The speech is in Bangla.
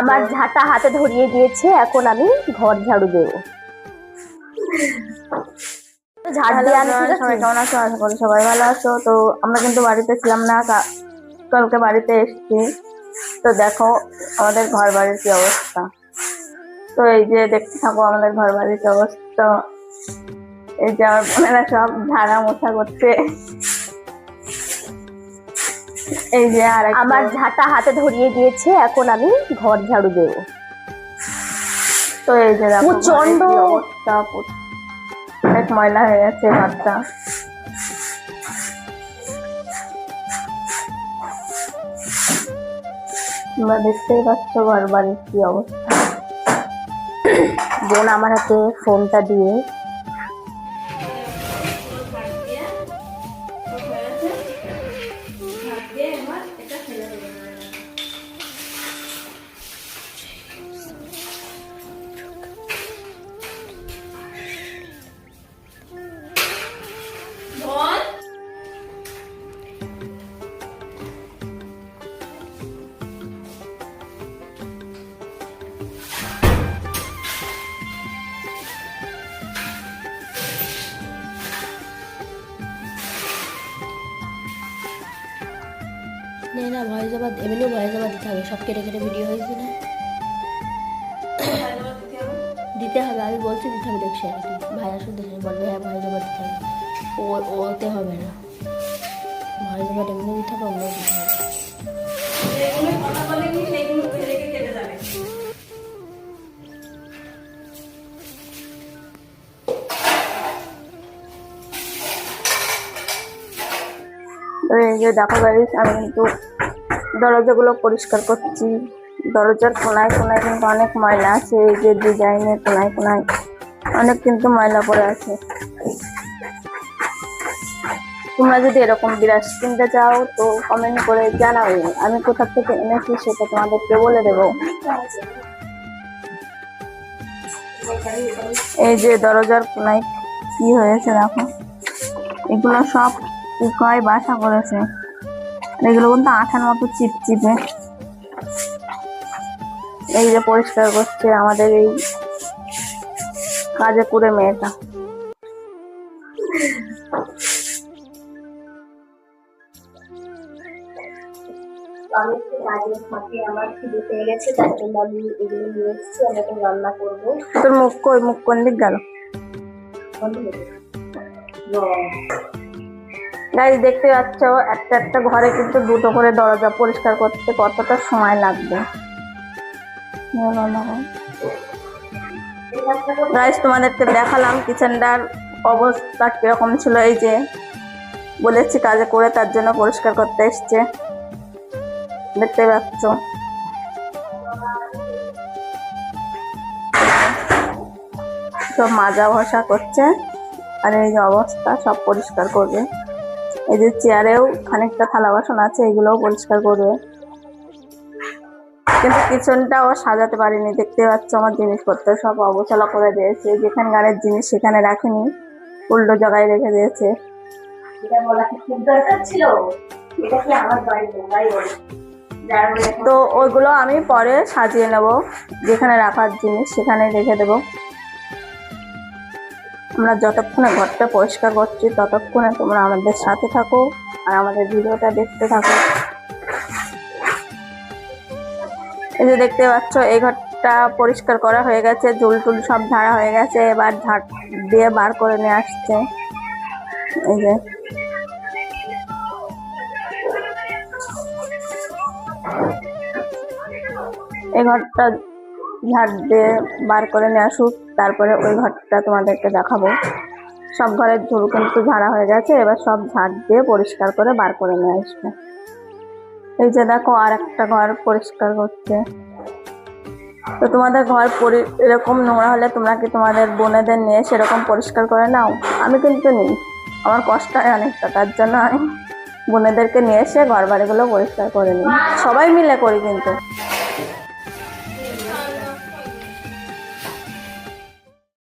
আমার ঝাঁটা হাতে ধরিয়ে দিয়েছে, এখন আমি ঘর ঝাড়ু দেবো। কেমন আছো? আশা করি সবাই ভালো আছো। তো আমরা কিন্তু বাড়িতে ছিলাম না, কালকে বাড়িতে এসেছি। তো দেখো আমাদের ঘর বাড়ির কি অবস্থা। তো এই যে দেখতে থাকো আমাদের ঘর বাড়ির কি অবস্থা। এই যে আমার বোনেরা সব ঝাড়া মোছা করছে। এই যে আমার ঝাঁটা হাতে ধরিয়ে দিয়েছে, এখন আমি ঘর ঝাড়ু দেবো। তো এই যে দেখো প্রচন্ড অবস্থা, অনেক ময়লা হয়ে গেছে ঘরটা। তোমরা দেখতেই পাচ্ছ ঘর বাড়ির কি অবস্থা। বোন আমার হাতে ফোনটা দিয়ে না ভয়েস ওভার এমনিও ভয়েস ওভার দিতে হবে, সব কেটে কেটে ভিডিও হয়েছে না দিতে হবে। আমি বলছি দিতে হবে, দেখছি আর কি ভাইয়া শুনতে বলবে হ্যাঁ ভয়েস ওভার দিতে হবে। ওতে হবে না, ভয়েস ওভার এমনি দিতে হবে, অন্য দিতে হবে। এই যে দেখো গাইস, আমি কিন্তু দরজাগুলো পরিষ্কার করছি। দরজার কোনায় কোনায় কিন্তু অনেক ময়লা আছে। এই যে ডিজাইনের কোনায় কোনায় অনেক কিন্তু ময়লা পড়ে আছে। তোমরা যদি এরকম বিরাজ কিনতে চাও তো কমেন্ট করে জানাবে, আমি কোথা থেকে এনেছি সেটা তোমাদেরকে বলে দেবো। এই যে দরজার কোনায় কি হয়েছে দেখো, এগুলো সব পোকায় বাসা করেছে। এগুলো কিন্তু আঠার মতো চিপচিপে। এই যে পরিষ্কার করছে আমাদের এই কাজে করে মেয়েটা। আমি একটু কাজের ফাঁকে আমার খিদে পেয়ে গেছে, তার জন্য আমি এগুলো নিয়ে এসেছি, আমি এখন রান্না করবো। তোর মুখ কই, মুখ কোন দিক গেল? গাইস দেখতে পাচ্ছ একটা একটা ঘরে কিন্তু দুটো করে দরজা পরিষ্কার করতে কতটা সময় লাগবে। গাইস তোমাদেরকে দেখালাম কিচেনটার অবস্থা কিরকম ছিল। এই যে বলেছি কাজে করে, তার জন্য পরিষ্কার করতে এসছে, দেখতে পাচ্ছ। সব মাজা ঘষা করছে, আর এই যে অবস্থা সব পরিষ্কার করবে। এই যে চেয়ারেও খানিকটা থালা বাসন আছে, এগুলোও পরিষ্কার করবে। কিন্তু কিচেনটাও সাজাতে পারিনি, দেখতে পাচ্ছ আমার জিনিসপত্র সব অবচলা করে দিয়েছে। যেখানে গাড়ির জিনিস সেখানে রাখেনি, উল্টো জায়গায় রেখে দিয়েছে। এটা বলা কি খুব দরকার ছিল? এটা কি আমার বাড়িতে তাই বলে? তো ওইগুলো আমি পরে সাজিয়ে নেব, যেখানে রাখার জিনিস সেখানে রেখে দেব। আমরা যতক্ষণে ঘরটা পরিষ্কার করছি ততক্ষণে তোমরা আমাদের সাথে থাকো আর আমাদের ভিডিওটা দেখতে থাকো। এই যে দেখতে পাচ্ছ এই ঘরটা পরিষ্কার করা হয়ে গেছে, ঝুল টুল সব ঝাড়া হয়ে গেছে, এবার ঝাড় দিয়ে বার করে নিয়ে আসছে। এই যে এই ঘরটা ঝাড় দিয়ে বার করে নিয়ে আসুক, তারপরে ওই ঘরটা তোমাদেরকে দেখাবো। সব ঘরের ঝুল কিন্তু ঝাড়া হয়ে গেছে, এবার সব ঝাড় দিয়ে পরিষ্কার করে বার করে নিয়ে আসবে। এই যে দেখো আর একটা ঘর পরিষ্কার করছে। তো তোমাদের ঘর এরকম নোংরা হলে তোমরা কি তোমাদের বোনেদের নিয়ে সেরকম পরিষ্কার করে নাও? আমি কিন্তু নিই, আমার কষ্ট হয় অনেকটা, তার জন্য আমি বোনেদেরকে নিয়ে এসে ঘর বাড়িগুলো পরিষ্কার করে নিই। সবাই মিলে করি কিন্তু।